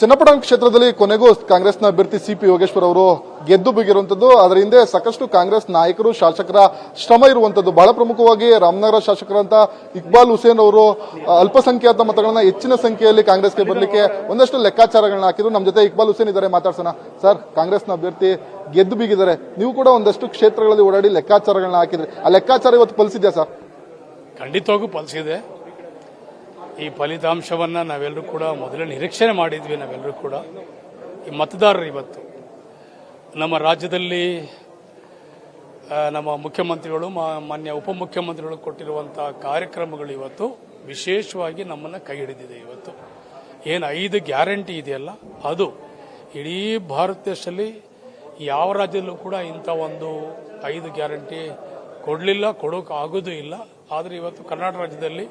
ಚನ್ನಪಟ್ಟಣ ಕ್ಷೇತ್ರದಲ್ಲಿ ಕೊನೆಗೂ ಕಾಂಗ್ರೆಸ್ನ ಅಭ್ಯರ್ಥಿ ಸಿಪಿ ಯೋಗೇಶ್ವರ್ ಅವರು ಗೆದ್ದು ಬಿಗಿರುವಂತದ್ದು. ಅದರ ಹಿಂದೆ ಸಾಕಷ್ಟು ಕಾಂಗ್ರೆಸ್ ನಾಯಕರು ಶಾಸಕರ ಶ್ರಮ ಇರುವಂತದ್ದು. ಬಹಳ ಪ್ರಮುಖವಾಗಿ ರಾಮನಗರ ಶಾಸಕರಂತ ಇಕ್ಬಾಲ್ ಹುಸೇನ್ ಅವರು ಅಲ್ಪಸಂಖ್ಯಾತ ಮತಗಳನ್ನ ಹೆಚ್ಚಿನ ಸಂಖ್ಯೆಯಲ್ಲಿ ಕಾಂಗ್ರೆಸ್ಗೆ ಬರಲಿಕ್ಕೆ ಒಂದಷ್ಟು ಲೆಕ್ಕಾಚಾರಗಳನ್ನ ಹಾಕಿದ್ರು. ನಮ್ಮ ಜೊತೆ ಇಕ್ಬಾಲ್ ಹುಸೇನ್ ಇದ್ದಾರೆ, ಮಾತಾಡ್ಸೋಣ. ಸರ್, ಕಾಂಗ್ರೆಸ್ನ ಅಭ್ಯರ್ಥಿ ಗೆದ್ದು ಬಿಗಿದ್ದಾರೆ, ನೀವು ಕೂಡ ಒಂದಷ್ಟು ಕ್ಷೇತ್ರಗಳಲ್ಲಿ ಓಡಾಡಿ ಲೆಕ್ಕಾಚಾರಗಳನ್ನ ಹಾಕಿದ್ರಿ. ಆ ಲೆಕ್ಕಾಚಾರ ಇವತ್ತು ಫಲಿಸಿದ್ಯಾ ಸರ್? ಖಂಡಿತವಾಗೂ ಫಲಿಸಿದೆ. ಈ ಫಲಿತಾಂಶವನ್ನು ನಾವೆಲ್ಲರೂ ಕೂಡ ಮೊದಲೇ ನಿರೀಕ್ಷಣೆ ಮಾಡಿದ್ವಿ. ನಾವೆಲ್ಲರೂ ಕೂಡ ಈ ಮತದಾರರು ಇವತ್ತು ನಮ್ಮ ರಾಜ್ಯದಲ್ಲಿ ನಮ್ಮ ಮುಖ್ಯಮಂತ್ರಿಗಳು ಮಾನ್ಯ ಉಪಮುಖ್ಯಮಂತ್ರಿಗಳು ಕೊಟ್ಟಿರುವಂಥ ಕಾರ್ಯಕ್ರಮಗಳು ಇವತ್ತು ವಿಶೇಷವಾಗಿ ನಮ್ಮನ್ನು ಕೈ ಹಿಡಿದಿದೆ. ಇವತ್ತು ಏನು 5 ಗ್ಯಾರಂಟಿ ಇದೆಯಲ್ಲ, ಅದು ಇಡೀ ಭಾರತ ದೇಶದಲ್ಲಿ ಯಾವ ರಾಜ್ಯದಲ್ಲೂ ಕೂಡ ಇಂಥ ಒಂದು 5 ಗ್ಯಾರಂಟಿ ಕೊಡಲಿಲ್ಲ, ಕೊಡೋಕೆ ಆಗೋದು ಇಲ್ಲ. ಆದರೆ ಇವತ್ತು ಕರ್ನಾಟಕ ರಾಜ್ಯದಲ್ಲಿ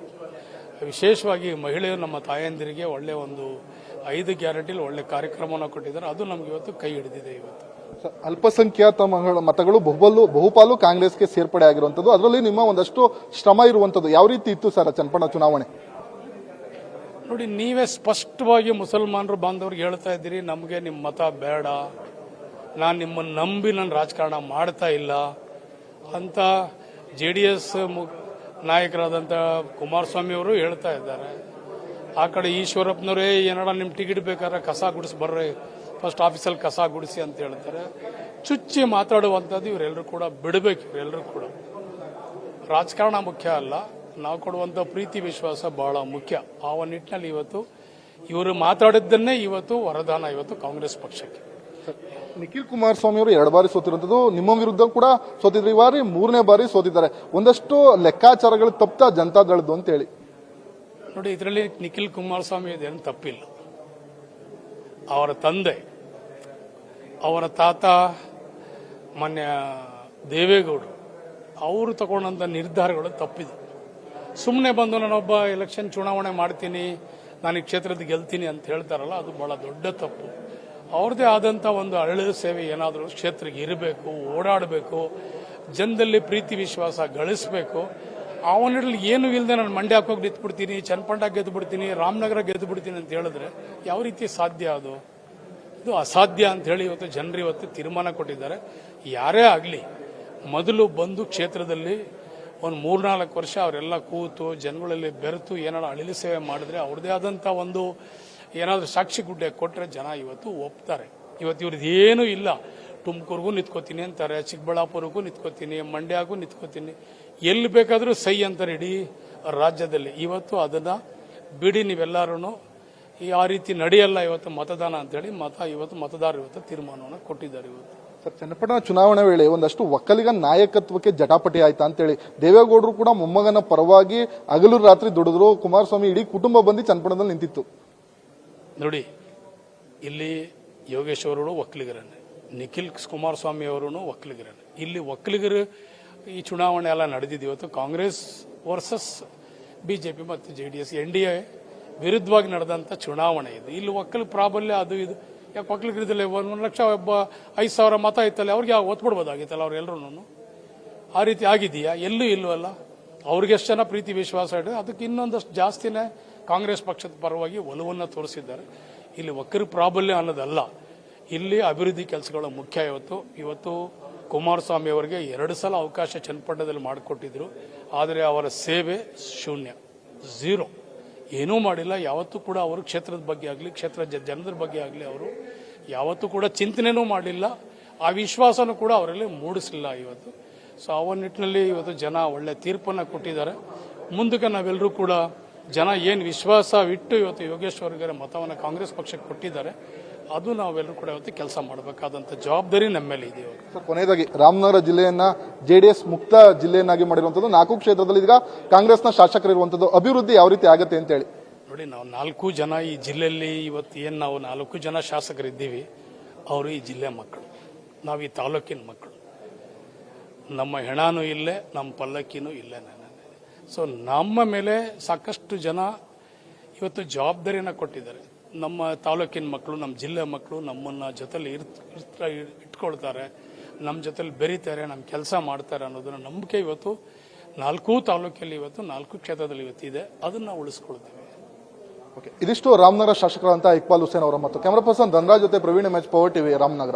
ವಿಶೇಷವಾಗಿ ಮಹಿಳೆಯರು, ನಮ್ಮ ತಾಯಂದಿರಿಗೆ ಒಳ್ಳೆ ಒಂದು 5 ಗ್ಯಾರಂಟಿಲಿ ಒಳ್ಳೆ ಕಾರ್ಯಕ್ರಮವನ್ನು ಕೊಟ್ಟಿದ್ದಾರೆ. ಅದು ನಮ್ಗೆ ಇವತ್ತು ಕೈ ಹಿಡಿದಿದೆ. ಇವತ್ತು ಅಲ್ಪಸಂಖ್ಯಾತ ಮತಗಳು ಬಹುಪಾಲು ಕಾಂಗ್ರೆಸ್ಗೆ ಸೇರ್ಪಡೆ ಆಗಿರುವಂತದ್ದು. ಅದರಲ್ಲಿ ನಿಮ್ಮ ಒಂದಷ್ಟು ಶ್ರಮ ಇರುವಂತದ್ದು. ಯಾವ ರೀತಿ ಇತ್ತು ಸರ್ ಚನ್ನಪಟ್ಟಣ ಚುನಾವಣೆ? ನೋಡಿ, ನೀವೇ ಸ್ಪಷ್ಟವಾಗಿ ಮುಸಲ್ಮಾನರು ಬಾಂಧವರಿಗೆ ಹೇಳ್ತಾ ಇದ್ದೀರಿ, ನಮಗೆ ನಿಮ್ಮ ಮತ ಬೇಡ, ನಾನು ನಿಮ್ಮನ್ನು ನಂಬಿ ನಾನು ರಾಜಕಾರಣ ಮಾಡ್ತಾ ಇಲ್ಲ ಅಂತ JDS ನಾಯಕರಾದಂಥ ಕುಮಾರಸ್ವಾಮಿ ಅವರು ಹೇಳ್ತಾ ಇದ್ದಾರೆ. ಆ ಕಡೆ ಈಶ್ವರಪ್ಪನವರೇ ಏನಾರ ನಿಮ್ಮ ಟಿಕೆಟ್ ಬೇಕಾದ್ರೆ ಕಸ ಗುಡಿಸಿ ಬರ್ರಿ, ಫಸ್ಟ್ ಆಫೀಸಲ್ಲಿ ಕಸ ಗುಡಿಸಿ ಅಂತ ಹೇಳ್ತಾರೆ. ಚುಚ್ಚಿ ಮಾತಾಡುವಂಥದ್ದು ಇವರೆಲ್ಲರೂ ಕೂಡ ಬಿಡಬೇಕು. ಇವರೆಲ್ಲರೂ ಕೂಡ ರಾಜಕಾರಣ ಮುಖ್ಯ ಅಲ್ಲ, ನಾವು ಕೊಡುವಂಥ ಪ್ರೀತಿ ವಿಶ್ವಾಸ ಬಹಳ ಮುಖ್ಯ. ಆ ಒಂದು ನಿಟ್ಟಿನಲ್ಲಿ ಇವತ್ತು ಇವರು ಮಾತಾಡಿದ್ದನ್ನೇ ಇವತ್ತು ವರದಾನ ಇವತ್ತು ಕಾಂಗ್ರೆಸ್ ಪಕ್ಷಕ್ಕೆ. ನಿಖಿಲ್ ಕುಮಾರಸ್ವಾಮಿ ಅವರು 2 ಬಾರಿ ಸೋತಿರುವಂತದ್ದು, ನಿಮ್ಮ ವಿರುದ್ಧ ಕೂಡ ಸೋತಿದ್ರು. ಈ ಬಾರಿ 3ನೇ ಬಾರಿ ಸೋತಿದ್ದಾರೆ. ಒಂದಷ್ಟು ಲೆಕ್ಕಾಚಾರಗಳು ತಪ್ಪ ಜನತಾದಳದ್ದು ಅಂತ ಹೇಳಿ. ನೋಡಿ, ಇದರಲ್ಲಿ ನಿಖಿಲ್ ಕುಮಾರಸ್ವಾಮಿ ಇದೇನು ತಪ್ಪಿಲ್ಲ. ಅವರ ತಂದೆ, ಅವರ ತಾತ ಮಾನ್ಯ ದೇವೇಗೌಡರು ಅವರು ತಗೊಂಡಂಥ ನಿರ್ಧಾರಗಳು ತಪ್ಪಿದೆ. ಸುಮ್ಮನೆ ಬಂದು ನಾನೊಬ್ಬ ಎಲೆಕ್ಷನ್ ಚುನಾವಣೆ ಮಾಡ್ತೀನಿ, ನಾನು ಈ ಕ್ಷೇತ್ರದ ಗೆಲ್ತೀನಿ ಅಂತ ಹೇಳ್ತಾರಲ್ಲ, ಅದು ಬಹಳ ದೊಡ್ಡ ತಪ್ಪು. ಅವ್ರದ್ದೇ ಆದಂಥ ಒಂದು ಅರಳು ಸೇವೆ ಏನಾದರೂ ಕ್ಷೇತ್ರಕ್ಕೆ ಇರಬೇಕು, ಓಡಾಡಬೇಕು, ಜನದಲ್ಲಿ ಪ್ರೀತಿ ವಿಶ್ವಾಸ ಗಳಿಸಬೇಕು. ಅವನಲ್ಲಿ ಏನು ಇಲ್ಲದೆ ನಾನು ಮಂಡ್ಯಕ್ಕೆ ಹೋಗಿ ನಿಂತ್ಬಿಡ್ತೀನಿ, ಚನ್ನಪಟ್ಟಣ ಗೆದ್ದು ಬಿಡ್ತೀನಿ, ರಾಮನಗರ ಗೆದ್ದು ಬಿಡ್ತೀನಿ ಅಂತ ಹೇಳಿದ್ರೆ ಯಾವ ರೀತಿ ಸಾಧ್ಯ? ಇದು ಅಸಾಧ್ಯ ಅಂತ ಹೇಳಿ ಇವತ್ತು ಜನರು ಇವತ್ತು ತೀರ್ಮಾನ ಕೊಟ್ಟಿದ್ದಾರೆ. ಯಾರೇ ಆಗಲಿ ಮೊದಲು ಬಂದು ಕ್ಷೇತ್ರದಲ್ಲಿ ಒಂದು 3-4 ವರ್ಷ ಅವರೆಲ್ಲ ಕೂತು ಜನಗಳಲ್ಲಿ ಬೆರೆತು ಏನಾರ ಅಳಿಲು ಸೇವೆ ಮಾಡಿದ್ರೆ ಅವ್ರದ್ದೇ ಆದಂಥ ಒಂದು ಏನಾದರೂ ಸಾಕ್ಷಿ ಗುಡ್ಡೆ ಕೊಟ್ಟರೆ ಜನ ಇವತ್ತು ಒಪ್ತಾರೆ. ಇವತ್ತು ಇವ್ರದ್ದು ಏನೂ ಇಲ್ಲ. ತುಮಕೂರಿಗೂ ನಿಂತ್ಕೋತೀನಿ ಅಂತಾರೆ, ಚಿಕ್ಕಬಳ್ಳಾಪುರಕ್ಕೂ ನಿಂತ್ಕೋತೀನಿ, ಮಂಡ್ಯಗೂ ನಿಂತ್ಕೋತೀನಿ, ಎಲ್ಲಿ ಬೇಕಾದರೂ ಸೈ ಅಂತಾರೆ ಇಡೀ ರಾಜ್ಯದಲ್ಲಿ. ಇವತ್ತು ಅದನ್ನು ಬಿಡಿ, ನೀವೆಲ್ಲರೂ ಆ ರೀತಿ ನಡೆಯಲ್ಲ ಇವತ್ತು ಮತದಾನ ಅಂತೇಳಿ ಇವತ್ತು ಮತದಾರರು ಇವತ್ತು ತೀರ್ಮಾನವನ್ನು ಕೊಟ್ಟಿದ್ದಾರೆ. ಇವತ್ತು ಸರ್, ಚನ್ನಪಟ್ಟಣ ಚುನಾವಣೆ ವೇಳೆ ಒಂದಷ್ಟು ಒಕ್ಕಲಿಗ ನಾಯಕತ್ವಕ್ಕೆ ಜಟಾಪಟಿ ಆಯ್ತಾ ಅಂತೇಳಿ ದೇವೇಗೌಡರು ಕೂಡ ಮೊಮ್ಮಗನ ಪರವಾಗಿ ಹಗಲು ರಾತ್ರಿ ದುಡಿದ್ರು. ಕುಮಾರಸ್ವಾಮಿ ಇಡೀ ಕುಟುಂಬ ಬಂದು ಚನ್ನಪಟ್ಟಣದಲ್ಲಿ ನಿಂತಿತ್ತು. ನೋಡಿ, ಇಲ್ಲಿ ಯೋಗೇಶ್ವರರು ಒಕ್ಕಲಿಗರನ್ನೇ, ನಿಖಿಲ್ ಕುಮಾರಸ್ವಾಮಿ ಅವರು ಒಕ್ಕಲಿಗರನ್ನೇ. ಇಲ್ಲಿ ಒಕ್ಕಲಿಗರು ಈ ಚುನಾವಣೆ ಎಲ್ಲ ನಡೆದಿದೆ. ಇವತ್ತು ಕಾಂಗ್ರೆಸ್ ವರ್ಸಸ್ BJP ಮತ್ತು JDS NDA ವಿರುದ್ಧವಾಗಿ ನಡೆದಂಥ ಚುನಾವಣೆ ಇದು. ಇಲ್ಲಿ ಒಕ್ಕಲಿಗ ಪ್ರಾಬಲ್ಯ ಅದು ಇದು ಯಾಕೆ? ಒಕ್ಕಲಿಗರಿದ್ದಲ್ಲಿ 1 ಲಕ್ಷ 5,000 ಮತ ಇತ್ತಲ್ಲ, ಅವ್ರಿಗೆ ಒತ್ತು ಬಿಡ್ಬೋದಾಗಿತ್ತಲ್ಲ ಅವರೆಲ್ಲರೂ. ಆ ರೀತಿ ಆಗಿದೆಯಾ? ಎಲ್ಲೂ ಇಲ್ಲವಲ್ಲ. ಅವ್ರಿಗೆ ಎಷ್ಟು ಜನ ಪ್ರೀತಿ ವಿಶ್ವಾಸ ಇದೆ, ಅದಕ್ಕೆ ಇನ್ನೊಂದಷ್ಟು ಜಾಸ್ತಿನೇ ಕಾಂಗ್ರೆಸ್ ಪಕ್ಷದ ಪರವಾಗಿ ಒಲವನ್ನು ತೋರಿಸಿದ್ದಾರೆ. ಇಲ್ಲಿ ಒಕ್ಕರ ಪ್ರಾಬಲ್ಯ ಅನ್ನೋದಲ್ಲ, ಇಲ್ಲಿ ಅಭಿವೃದ್ಧಿ ಕೆಲಸಗಳು ಮುಖ್ಯ. ಇವತ್ತು ಕುಮಾರಸ್ವಾಮಿ ಅವರಿಗೆ 2 ಸಲ ಅವಕಾಶ ಚನ್ನಪಟ್ಟಣದಲ್ಲಿ ಮಾಡಿಕೊಟ್ಟಿದ್ರು. ಆದರೆ ಅವರ ಸೇವೆ ಶೂನ್ಯ, 0, ಏನೂ ಮಾಡಿಲ್ಲ. ಯಾವತ್ತೂ ಕೂಡ ಅವರು ಕ್ಷೇತ್ರದ ಬಗ್ಗೆ ಆಗಲಿ, ಕ್ಷೇತ್ರ ಜನರ ಬಗ್ಗೆ ಆಗಲಿ ಅವರು ಯಾವತ್ತೂ ಕೂಡ ಚಿಂತನೆನೂ ಮಾಡಲಿಲ್ಲ. ಆ ವಿಶ್ವಾಸನೂ ಕೂಡ ಅವರಲ್ಲಿ ಮೂಡಿಸಲಿಲ್ಲ ಇವತ್ತು. ಸೊ ಆ ನಿಟ್ಟಿನಲ್ಲಿ ಇವತ್ತು ಜನ ಒಳ್ಳೆ ತೀರ್ಪನ್ನು ಕೊಟ್ಟಿದ್ದಾರೆ. ಮುಂದಕ್ಕೆ ನಾವೆಲ್ಲರೂ ಕೂಡ ಜನ ಏನು ವಿಶ್ವಾಸವಿಟ್ಟು ಇವತ್ತು ಯೋಗೇಶ್ವರ್ಗೆ ಮತವನ್ನು ಕಾಂಗ್ರೆಸ್ ಪಕ್ಷಕ್ಕೆ ಕೊಟ್ಟಿದ್ದಾರೆ, ಅದು ನಾವೆಲ್ಲರೂ ಕೂಡ ಇವತ್ತು ಕೆಲಸ ಮಾಡಬೇಕಾದಂಥ ಜವಾಬ್ದಾರಿ ನಮ್ಮ ಮೇಲೆ ಇದೆ. ಸರ್, ಕೊನೆಯದಾಗಿ ರಾಮನಗರ ಜಿಲ್ಲೆಯನ್ನ JDS ಮುಕ್ತ ಜಿಲ್ಲೆಯನ್ನಾಗಿ ಮಾಡಿರುವಂಥದ್ದು, 4 ಕ್ಷೇತ್ರದಲ್ಲಿ ಈಗ ಕಾಂಗ್ರೆಸ್ನ ಶಾಸಕರು ಇರುವಂಥದ್ದು, ಅಭಿವೃದ್ಧಿ ಯಾವ ರೀತಿ ಆಗುತ್ತೆ ಅಂತ ಹೇಳಿ? ನೋಡಿ, ನಾವು 4 ಜನ ಈ ಜಿಲ್ಲೆಯಲ್ಲಿ ಇವತ್ತು ಏನು ನಾವು 4 ಜನ ಶಾಸಕರಿದ್ದೀವಿ, ಅವರು ಈ ಜಿಲ್ಲೆ ಮಕ್ಕಳು, ನಾವು ಈ ತಾಲೂಕಿನ ಮಕ್ಕಳು. ನಮ್ಮ ಹೆಣನೂ ಇಲ್ಲೇ, ನಮ್ಮ ಪಲ್ಲಕ್ಕಿನೂ ಇಲ್ಲೇ. ಸೊ ನಮ್ಮ ಮೇಲೆ ಸಾಕಷ್ಟು ಜನ ಇವತ್ತು ಜವಾಬ್ದಾರಿಯನ್ನು ಕೊಟ್ಟಿದ್ದಾರೆ. ನಮ್ಮ ತಾಲೂಕಿನ ಮಕ್ಕಳು, ನಮ್ಮ ಜಿಲ್ಲೆ ಮಕ್ಕಳು ನಮ್ಮನ್ನು ಜೊತೆಲಿ ಇಟ್ಕೊಳ್ತಾರೆ, ನಮ್ಮ ಜೊತೆಲಿ ಬೆರೀತಾರೆ, ನಮ್ಮ ಕೆಲಸ ಮಾಡ್ತಾರೆ ಅನ್ನೋದನ್ನ ನಂಬಿಕೆ ಇವತ್ತು 4 ತಾಲೂಕಲ್ಲಿ ಇವತ್ತು 4 ಕ್ಷೇತ್ರದಲ್ಲಿ ಇವತ್ತಿದೆ. ಅದನ್ನು ಉಳಿಸ್ಕೊಳ್ತೀವಿ. ಇದಿಷ್ಟು ರಾಮನಗರ ಶಾಸಕರಂತ ಇಕ್ಬಾಲ್ ಹುಸೇನ್ ಅವರ ಮತ್ತು ಕ್ಯಾಮರಾ ಪರ್ಸನ್ ಧನರಾಜ್ ಜೊತೆ Praveen M H power TV Ramanagara.